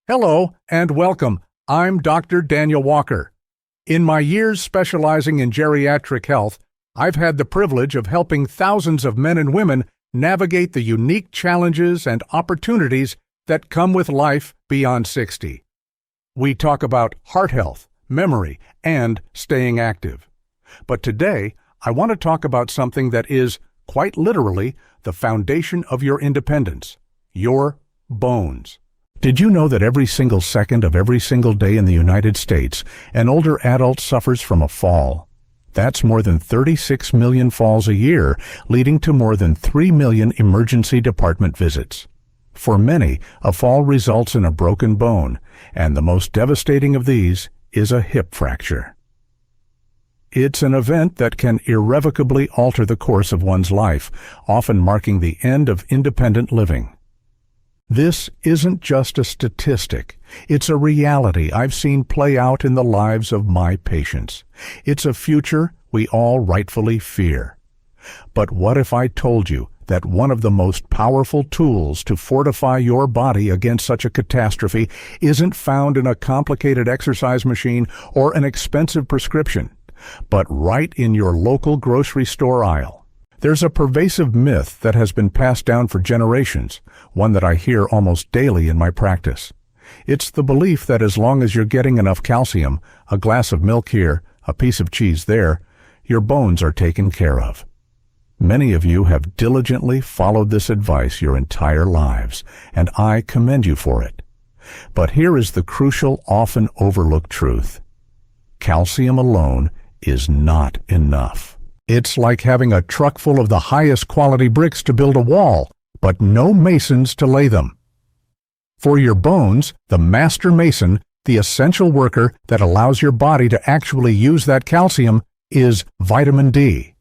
Hello and welcome. I'm Dr. Daniel Walker. In my years specializing in geriatric health, I've had the privilege of helping thousands of men and women navigate the unique challenges and opportunities that come with life beyond 60. We talk about heart health, memory, and staying active. But today, I want to talk about something that is, quite literally, the foundation of your independence: your bones. Did you know that every single second of every single day in the United States, an older adult suffers from a fall? That's more than 36 million falls a year, leading to more than 3 million emergency department visits. For many, a fall results in a broken bone, and the most devastating of these is a hip fracture. It's an event that can irrevocably alter the course of one's life, often marking the end of independent living. This isn't just a statistic. It's a reality I've seen play out in the lives of my patients. It's a future we all rightfully fear. But what if I told you that one of the most powerful tools to fortify your body against such a catastrophe isn't found in a complicated exercise machine or an expensive prescription, but right in your local grocery store aisle? There's a pervasive myth that has been passed down for generations, one that I hear almost daily in my practice. It's the belief that as long as you're getting enough calcium, a glass of milk here, a piece of cheese there, your bones are taken care of. Many of you have diligently followed this advice your entire lives, and I commend you for it. But here is the crucial, often overlooked truth. Calcium alone is not enough. It's like having a truck full of the highest quality bricks to build a wall, but no masons to lay them. For your bones, the master mason, the essential worker that allows your body to actually use that calcium, is vitamin D.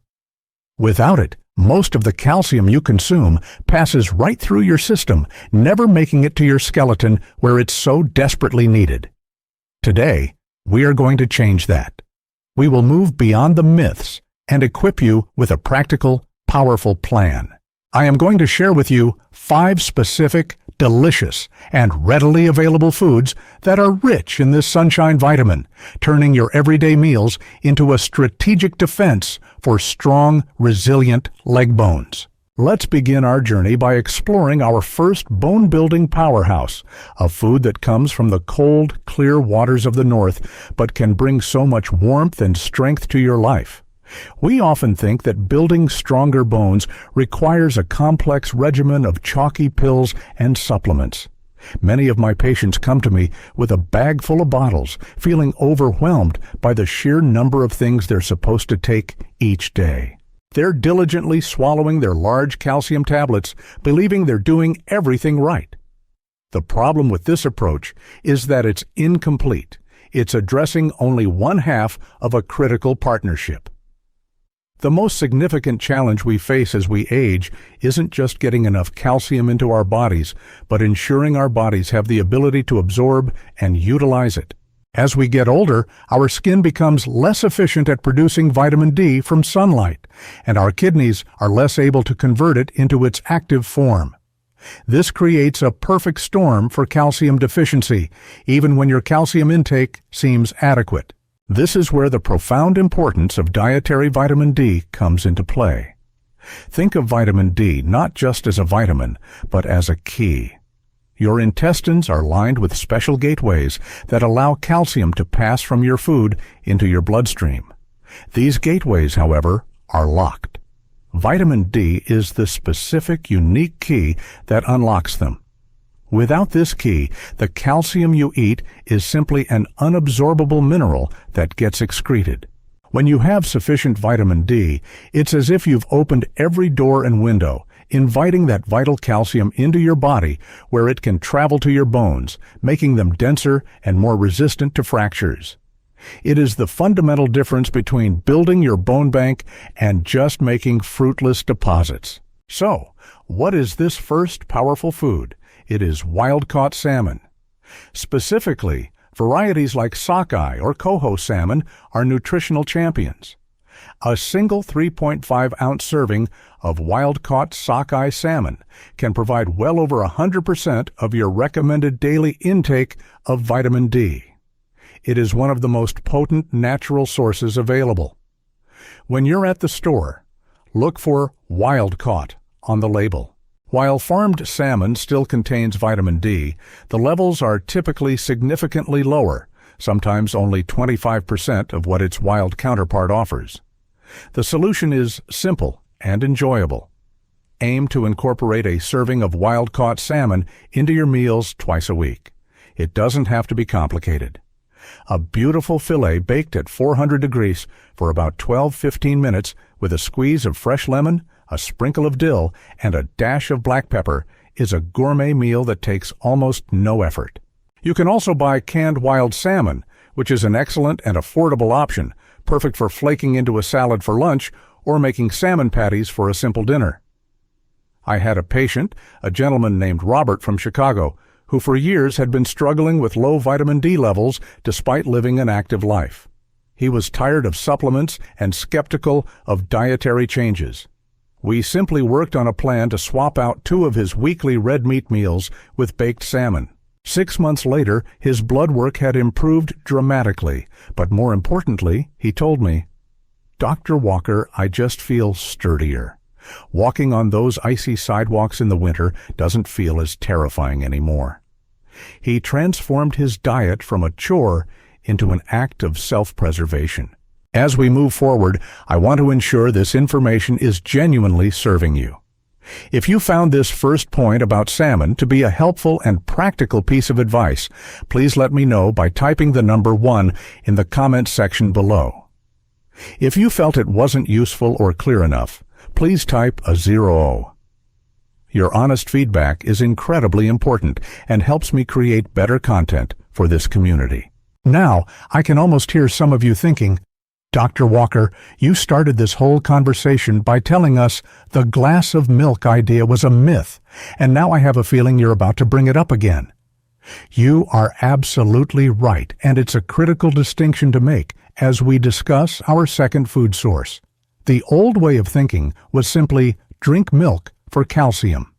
Without it, most of the calcium you consume passes right through your system, never making it to your skeleton where it's so desperately needed. Today, we are going to change that. We will move beyond the myths and equip you with a practical, powerful plan. I am going to share with you 5 specific, delicious, and readily available foods that are rich in this sunshine vitamin, turning your everyday meals into a strategic defense for strong, resilient leg bones. Let's begin our journey by exploring our first bone-building powerhouse, a food that comes from the cold, clear waters of the north, but can bring so much warmth and strength to your life. We often think that building stronger bones requires a complex regimen of chalky pills and supplements. Many of my patients come to me with a bag full of bottles, feeling overwhelmed by the sheer number of things they're supposed to take each day. They're diligently swallowing their large calcium tablets, believing they're doing everything right. The problem with this approach is that it's incomplete. It's addressing only one half of a critical partnership. The most significant challenge we face as we age isn't just getting enough calcium into our bodies, but ensuring our bodies have the ability to absorb and utilize it. As we get older, our skin becomes less efficient at producing vitamin D from sunlight, and our kidneys are less able to convert it into its active form. This creates a perfect storm for calcium deficiency, even when your calcium intake seems adequate. This is where the profound importance of dietary vitamin D comes into play. Think of vitamin D not just as a vitamin, but as a key. Your intestines are lined with special gateways that allow calcium to pass from your food into your bloodstream. These gateways, however, are locked. Vitamin D is the specific, unique key that unlocks them. Without this key, the calcium you eat is simply an unabsorbable mineral that gets excreted. When you have sufficient vitamin D, it's as if you've opened every door and window, inviting that vital calcium into your body where it can travel to your bones, making them denser and more resistant to fractures. It is the fundamental difference between building your bone bank and just making fruitless deposits. So, what is this first powerful food? It is wild-caught salmon. Specifically, varieties like sockeye or coho salmon are nutritional champions. A single 3.5-ounce serving of wild-caught sockeye salmon can provide well over 100% of your recommended daily intake of vitamin D. It is one of the most potent natural sources available. When you're at the store, look for wild-caught on the label. While farmed salmon still contains vitamin D, the levels are typically significantly lower, sometimes only 25% of what its wild counterpart offers. The solution is simple and enjoyable. Aim to incorporate a serving of wild-caught salmon into your meals twice a week. It doesn't have to be complicated. A beautiful fillet baked at 400 degrees for about 12-15 minutes with a squeeze of fresh lemon, a sprinkle of dill, and a dash of black pepper is a gourmet meal that takes almost no effort. You can also buy canned wild salmon, which is an excellent and affordable option, perfect for flaking into a salad for lunch or making salmon patties for a simple dinner. I had a patient, a gentleman named Robert from Chicago, who for years had been struggling with low vitamin D levels despite living an active life. He was tired of supplements and skeptical of dietary changes. We simply worked on a plan to swap out 2 of his weekly red meat meals with baked salmon. 6 months later, his blood work had improved dramatically, but more importantly, he told me, "Dr. Walker, I just feel sturdier. Walking on those icy sidewalks in the winter doesn't feel as terrifying anymore." He transformed his diet from a chore into an act of self-preservation. As we move forward, I want to ensure this information is genuinely serving you. If you found this first point about salmon to be a helpful and practical piece of advice, please let me know by typing the number 1 in the comments section below. If you felt it wasn't useful or clear enough, please type a 0. Your honest feedback is incredibly important and helps me create better content for this community. Now, I can almost hear some of you thinking, "Dr. Walker, you started this whole conversation by telling us the glass of milk idea was a myth, and now I have a feeling you're about to bring it up again." You are absolutely right, and it's a critical distinction to make as we discuss our second food source. The old way of thinking was simply drink milk for calcium.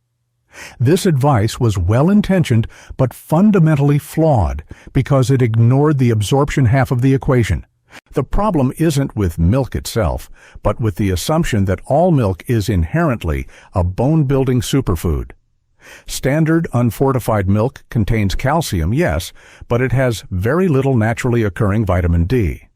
This advice was well-intentioned but fundamentally flawed because it ignored the absorption half of the equation. The problem isn't with milk itself, but with the assumption that all milk is inherently a bone-building superfood. Standard unfortified milk contains calcium, yes, but it has very little naturally occurring vitamin D.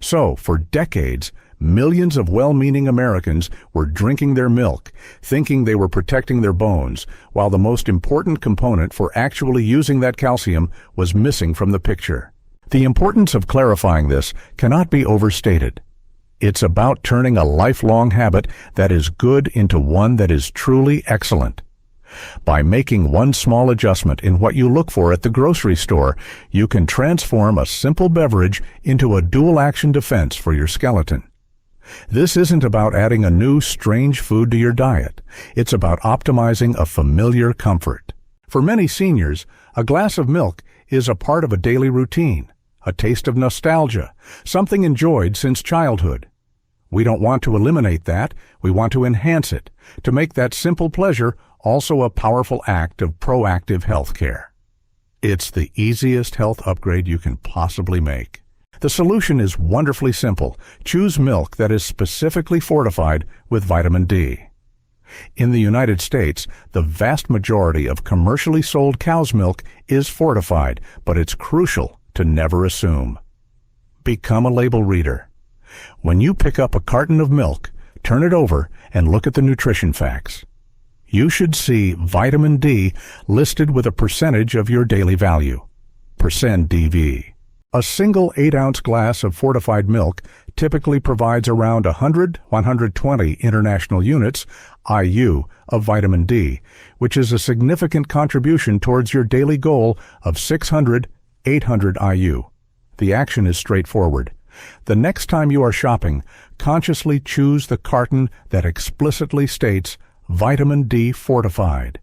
So, for decades, millions of well-meaning Americans were drinking their milk, thinking they were protecting their bones, while the most important component for actually using that calcium was missing from the picture. The importance of clarifying this cannot be overstated. It's about turning a lifelong habit that is good into one that is truly excellent. By making one small adjustment in what you look for at the grocery store, you can transform a simple beverage into a dual-action defense for your skeleton. This isn't about adding a new, strange food to your diet. It's about optimizing a familiar comfort. For many seniors, a glass of milk is a part of a daily routine, a taste of nostalgia, something enjoyed since childhood. We don't want to eliminate that, we want to enhance it, to make that simple pleasure also a powerful act of proactive health care. It's the easiest health upgrade you can possibly make. The solution is wonderfully simple. Choose milk that is specifically fortified with vitamin D. In the United States, the vast majority of commercially sold cow's milk is fortified, but it's crucial to never assume. Become a label reader. When you pick up a carton of milk, turn it over and look at the nutrition facts. You should see vitamin D listed with a percentage of your daily value, %DV. A single 8-ounce glass of fortified milk typically provides around 100-120 international units, IU, of vitamin D, which is a significant contribution towards your daily goal of 600-800 IU. The action is straightforward. The next time you are shopping, consciously choose the carton that explicitly states vitamin D fortified.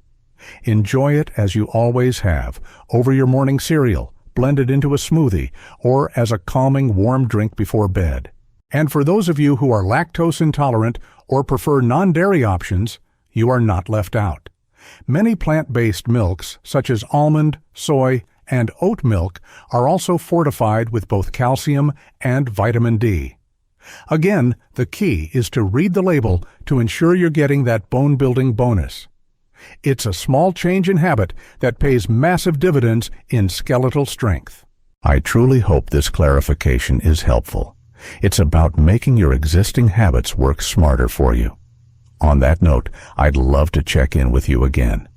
Enjoy it as you always have, over your morning cereal, blend it into a smoothie, or as a calming warm drink before bed. And for those of you who are lactose intolerant or prefer non-dairy options, you are not left out. Many plant-based milks, such as almond, soy, and oat milk, are also fortified with both calcium and vitamin D. Again, the key is to read the label to ensure you're getting that bone-building bonus. It's a small change in habit that pays massive dividends in skeletal strength. I truly hope this clarification is helpful. It's about making your existing habits work smarter for you. On that note, I'd love to check in with you again.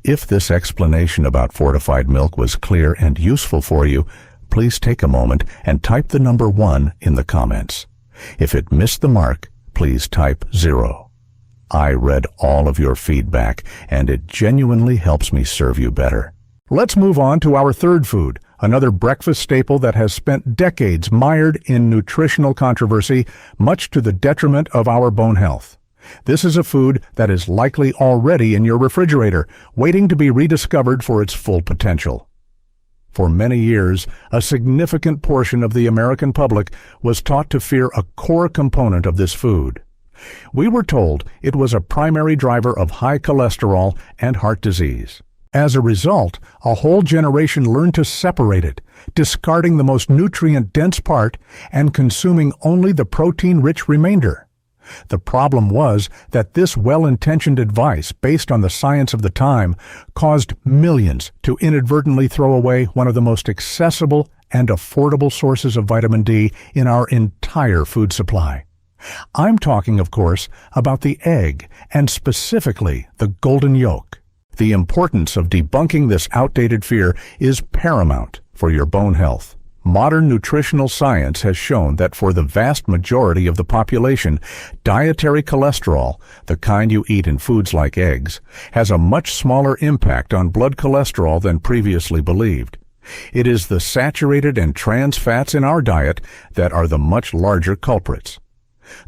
If this explanation about fortified milk was clear and useful for you, please take a moment and type the number 1 in the comments. If it missed the mark, please type 0. I read all of your feedback, and it genuinely helps me serve you better. Let's move on to our third food, another breakfast staple that has spent decades mired in nutritional controversy, much to the detriment of our bone health. This is a food that is likely already in your refrigerator, waiting to be rediscovered for its full potential. For many years, a significant portion of the American public was taught to fear a core component of this food. We were told it was a primary driver of high cholesterol and heart disease. As a result, a whole generation learned to separate it, discarding the most nutrient-dense part and consuming only the protein-rich remainder. The problem was that this well-intentioned advice, based on the science of the time, caused millions to inadvertently throw away one of the most accessible and affordable sources of vitamin D in our entire food supply. I'm talking, of course, about the egg, and specifically the golden yolk. The importance of debunking this outdated fear is paramount for your bone health. Modern nutritional science has shown that for the vast majority of the population, dietary cholesterol, the kind you eat in foods like eggs, has a much smaller impact on blood cholesterol than previously believed. It is the saturated and trans fats in our diet that are the much larger culprits.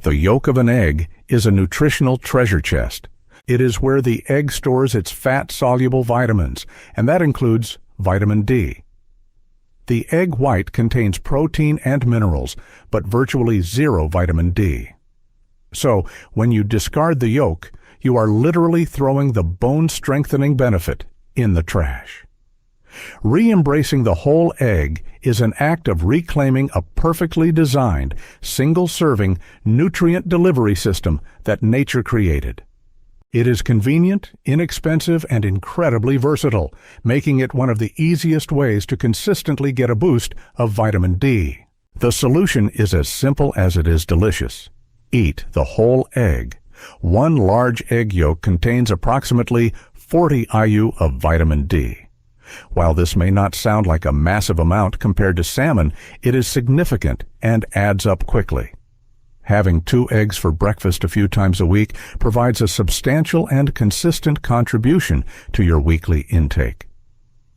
The yolk of an egg is a nutritional treasure chest. It is where the egg stores its fat-soluble vitamins, and that includes vitamin D. The egg white contains protein and minerals, but virtually zero vitamin D. So, when you discard the yolk, you are literally throwing the bone-strengthening benefit in the trash. Re-embracing the whole egg is an act of reclaiming a perfectly designed, single-serving, nutrient delivery system that nature created. It is convenient, inexpensive, and incredibly versatile, making it one of the easiest ways to consistently get a boost of vitamin D. The solution is as simple as it is delicious. Eat the whole egg. One large egg yolk contains approximately 40 IU of vitamin D. While this may not sound like a massive amount compared to salmon, it is significant and adds up quickly. Having 2 eggs for breakfast a few times a week provides a substantial and consistent contribution to your weekly intake.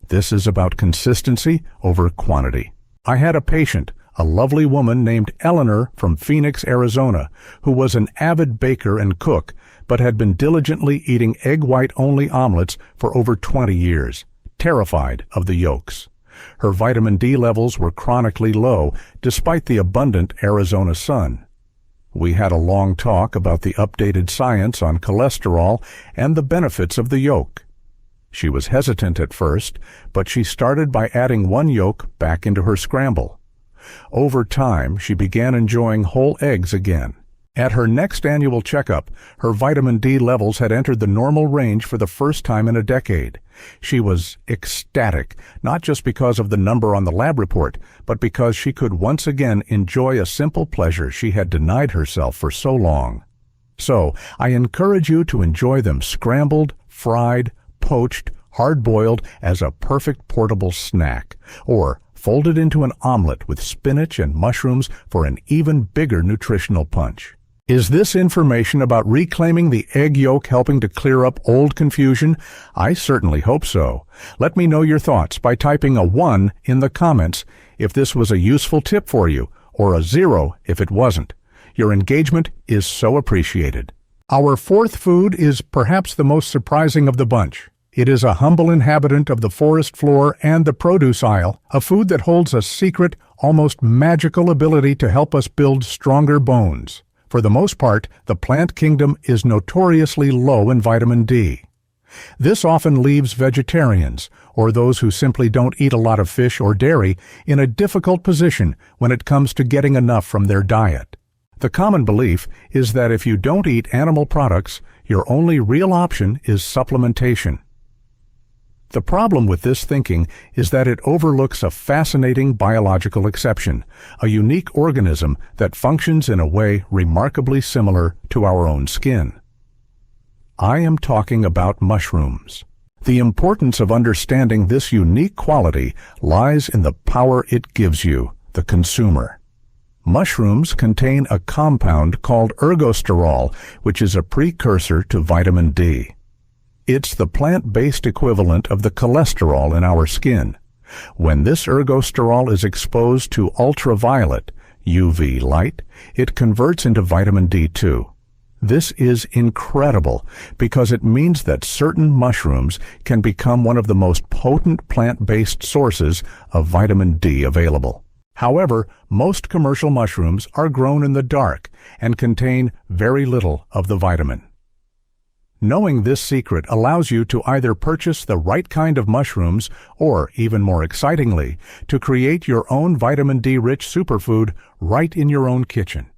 This is about consistency over quantity. I had a patient, a lovely woman named Eleanor from Phoenix, Arizona, who was an avid baker and cook, but had been diligently eating egg white-only omelets for over 20 years, terrified of the yolks. Her vitamin D levels were chronically low, despite the abundant Arizona sun. We had a long talk about the updated science on cholesterol and the benefits of the yolk. She was hesitant at first, but she started by adding 1 yolk back into her scramble. Over time, she began enjoying whole eggs again. At her next annual checkup, her vitamin D levels had entered the normal range for the first time in a decade. She was ecstatic, not just because of the number on the lab report, but because she could once again enjoy a simple pleasure she had denied herself for so long. So, I encourage you to enjoy them scrambled, fried, poached, hard-boiled as a perfect portable snack, or folded into an omelet with spinach and mushrooms for an even bigger nutritional punch. Is this information about reclaiming the egg yolk helping to clear up old confusion? I certainly hope so. Let me know your thoughts by typing a 1 in the comments if this was a useful tip for you, or a 0 if it wasn't. Your engagement is so appreciated. Our fourth food is perhaps the most surprising of the bunch. It is a humble inhabitant of the forest floor and the produce aisle, a food that holds a secret, almost magical ability to help us build stronger bones. For the most part, the plant kingdom is notoriously low in vitamin D. This often leaves vegetarians, or those who simply don't eat a lot of fish or dairy, in a difficult position when it comes to getting enough from their diet. The common belief is that if you don't eat animal products, your only real option is supplementation. The problem with this thinking is that it overlooks a fascinating biological exception, a unique organism that functions in a way remarkably similar to our own skin. I am talking about mushrooms. The importance of understanding this unique quality lies in the power it gives you, the consumer. Mushrooms contain a compound called ergosterol, which is a precursor to vitamin D. It's the plant-based equivalent of the cholesterol in our skin. When this ergosterol is exposed to ultraviolet, UV light, it converts into vitamin D2. This is incredible because it means that certain mushrooms can become one of the most potent plant-based sources of vitamin D available. However, most commercial mushrooms are grown in the dark and contain very little of the vitamin. Knowing this secret allows you to either purchase the right kind of mushrooms or, even more excitingly, to create your own vitamin D-rich superfood right in your own kitchen.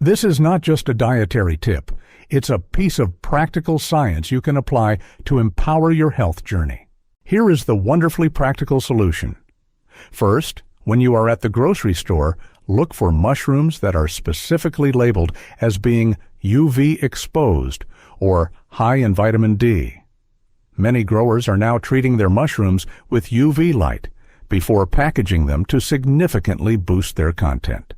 This is not just a dietary tip. It's a piece of practical science you can apply to empower your health journey. Here is the wonderfully practical solution. First, when you are at the grocery store, look for mushrooms that are specifically labeled as being UV exposed or high in vitamin D. Many growers are now treating their mushrooms with UV light before packaging them to significantly boost their content.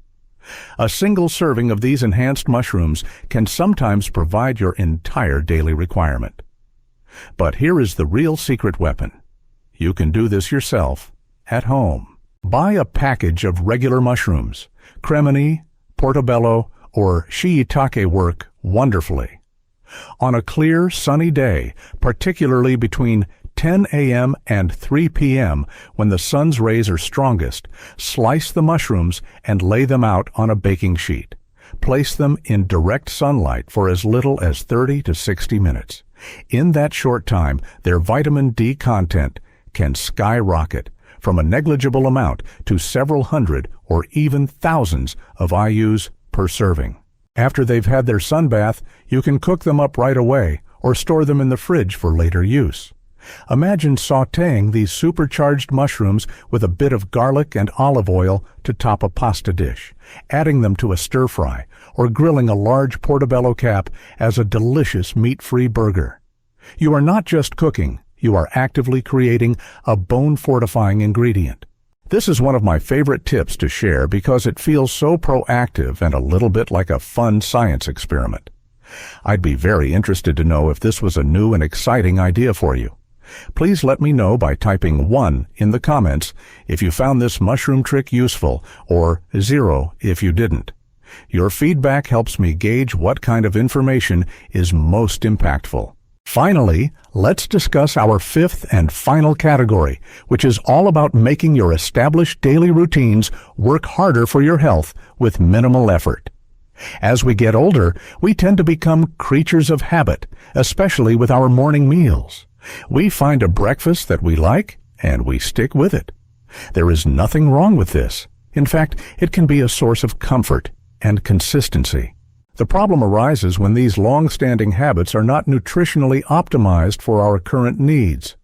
A single serving of these enhanced mushrooms can sometimes provide your entire daily requirement. But here is the real secret weapon. You can do this yourself at home. Buy a package of regular mushrooms. Cremini, portobello, or shiitake work wonderfully. On a clear, sunny day, particularly between 10 a.m. and 3 p.m. when the sun's rays are strongest, slice the mushrooms and lay them out on a baking sheet. Place them in direct sunlight for as little as 30 to 60 minutes. In that short time, their vitamin D content can skyrocket from a negligible amount to several hundred or even thousands of IUs per serving. After they've had their sunbath, you can cook them up right away or store them in the fridge for later use. Imagine sautéing these supercharged mushrooms with a bit of garlic and olive oil to top a pasta dish, adding them to a stir-fry, or grilling a large portobello cap as a delicious meat-free burger. You are not just cooking, you are actively creating a bone-fortifying ingredient. This is one of my favorite tips to share because it feels so proactive and a little bit like a fun science experiment. I'd be very interested to know if this was a new and exciting idea for you. Please let me know by typing 1 in the comments if you found this mushroom trick useful, or 0 if you didn't. Your feedback helps me gauge what kind of information is most impactful. Finally, let's discuss our fifth and final category, which is all about making your established daily routines work harder for your health with minimal effort. As we get older, we tend to become creatures of habit, especially with our morning meals. We find a breakfast that we like, and we stick with it. There is nothing wrong with this. In fact, it can be a source of comfort and consistency. The problem arises when these long-standing habits are not nutritionally optimized for our current needs.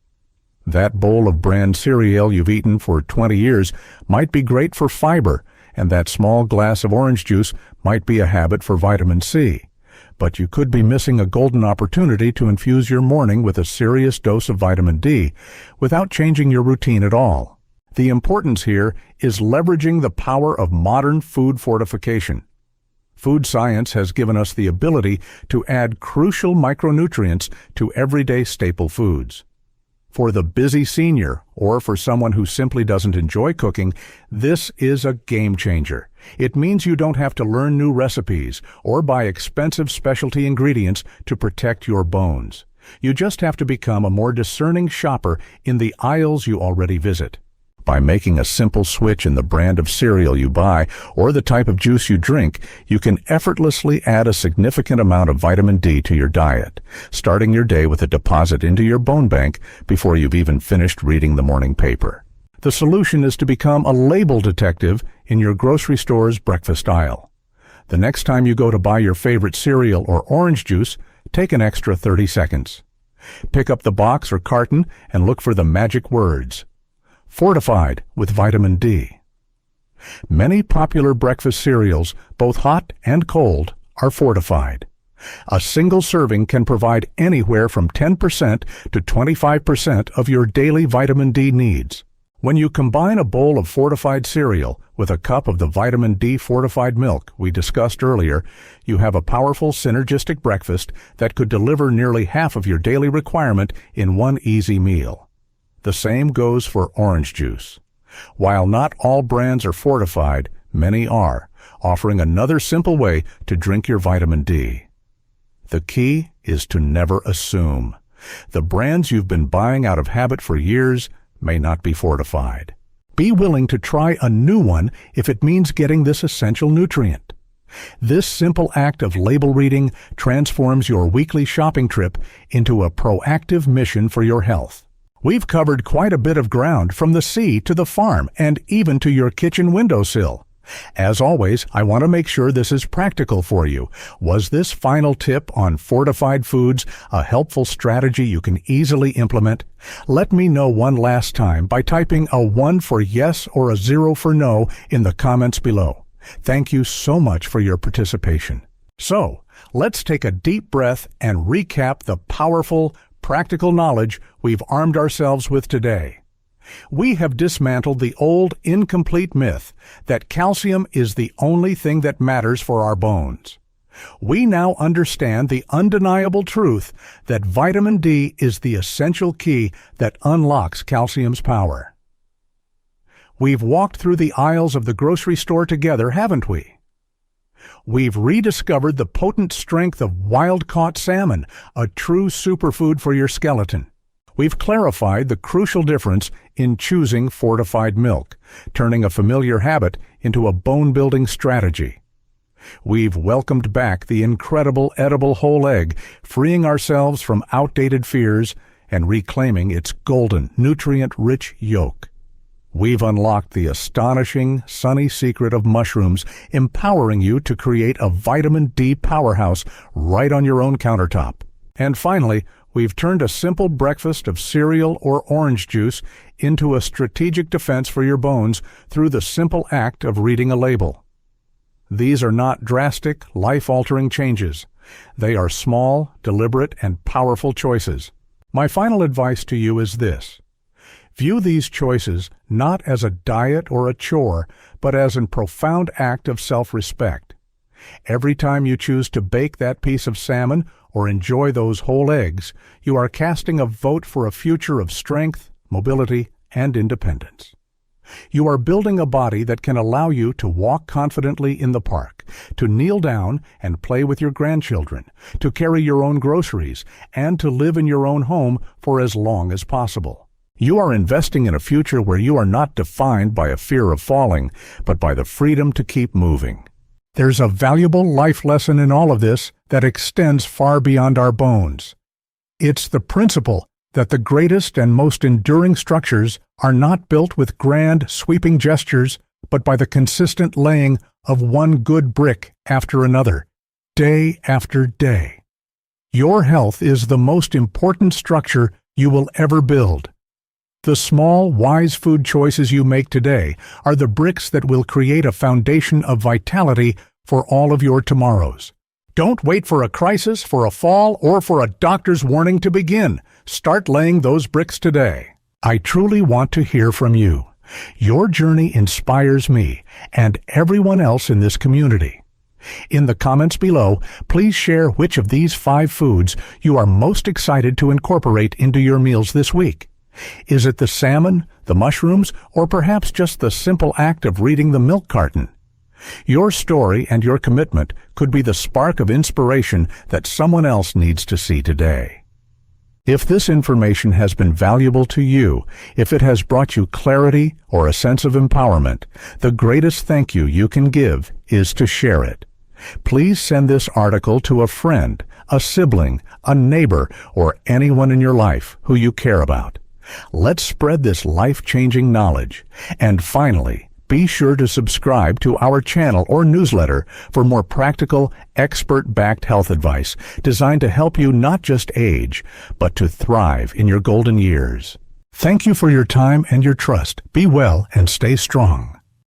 That bowl of bran cereal you've eaten for 20 years might be great for fiber, and that small glass of orange juice might be a habit for vitamin C. But you could be missing a golden opportunity to infuse your morning with a serious dose of vitamin D without changing your routine at all. The importance here is leveraging the power of modern food fortification. Food science has given us the ability to add crucial micronutrients to everyday staple foods. For the busy senior, or for someone who simply doesn't enjoy cooking, this is a game changer. It means you don't have to learn new recipes or buy expensive specialty ingredients to protect your bones. You just have to become a more discerning shopper in the aisles you already visit. By making a simple switch in the brand of cereal you buy or the type of juice you drink, you can effortlessly add a significant amount of vitamin D to your diet, starting your day with a deposit into your bone bank before you've even finished reading the morning paper. The solution is to become a label detective in your grocery store's breakfast aisle. The next time you go to buy your favorite cereal or orange juice, take an extra 30 seconds. Pick up the box or carton and look for the magic words. Fortified with vitamin D. Many popular breakfast cereals, both hot and cold, are fortified. A single serving can provide anywhere from 10% to 25% of your daily vitamin D needs. When you combine a bowl of fortified cereal with a cup of the vitamin D fortified milk we discussed earlier, you have a powerful synergistic breakfast that could deliver nearly half of your daily requirement in one easy meal. The same goes for orange juice. While not all brands are fortified, many are, offering another simple way to drink your vitamin D. The key is to never assume. The brands you've been buying out of habit for years may not be fortified. Be willing to try a new one if it means getting this essential nutrient. This simple act of label reading transforms your weekly shopping trip into a proactive mission for your health. We've covered quite a bit of ground from the sea to the farm and even to your kitchen windowsill. As always, I want to make sure this is practical for you. Was this final tip on fortified foods a helpful strategy you can easily implement? Let me know one last time by typing a 1 for yes or a 0 for no in the comments below. Thank you so much for your participation. So, let's take a deep breath and recap the powerful, practical knowledge we've armed ourselves with today. We have dismantled the old, incomplete myth that calcium is the only thing that matters for our bones. We now understand the undeniable truth that vitamin D is the essential key that unlocks calcium's power. We've walked through the aisles of the grocery store together, haven't we? We've rediscovered the potent strength of wild-caught salmon, a true superfood for your skeleton. We've clarified the crucial difference in choosing fortified milk, turning a familiar habit into a bone-building strategy. We've welcomed back the incredible edible whole egg, freeing ourselves from outdated fears and reclaiming its golden, nutrient-rich yolk. We've unlocked the astonishing, sunny secret of mushrooms, empowering you to create a vitamin D powerhouse right on your own countertop. And finally, we've turned a simple breakfast of cereal or orange juice into a strategic defense for your bones through the simple act of reading a label. These are not drastic, life-altering changes. They are small, deliberate, and powerful choices. My final advice to you is this. View these choices not as a diet or a chore, but as a profound act of self-respect. Every time you choose to bake that piece of salmon or enjoy those whole eggs, you are casting a vote for a future of strength, mobility, and independence. You are building a body that can allow you to walk confidently in the park, to kneel down and play with your grandchildren, to carry your own groceries, and to live in your own home for as long as possible. You are investing in a future where you are not defined by a fear of falling, but by the freedom to keep moving. There's a valuable life lesson in all of this that extends far beyond our bones. It's the principle that the greatest and most enduring structures are not built with grand, sweeping gestures, but by the consistent laying of one good brick after another, day after day. Your health is the most important structure you will ever build. The small, wise food choices you make today are the bricks that will create a foundation of vitality for all of your tomorrows. Don't wait for a crisis, for a fall, or for a doctor's warning to begin. Start laying those bricks today. I truly want to hear from you. Your journey inspires me and everyone else in this community. In the comments below, please share which of these 5 foods you are most excited to incorporate into your meals this week. Is it the salmon, the mushrooms, or perhaps just the simple act of reading the milk carton? Your story and your commitment could be the spark of inspiration that someone else needs to see today. If this information has been valuable to you, if it has brought you clarity or a sense of empowerment, the greatest thank you can give is to share it. Please send this article to a friend, a sibling, a neighbor, or anyone in your life who you care about. Let's spread this life-changing knowledge. And finally, be sure to subscribe to our channel or newsletter for more practical, expert-backed health advice designed to help you not just age, but to thrive in your golden years. Thank you for your time and your trust. Be well and stay strong.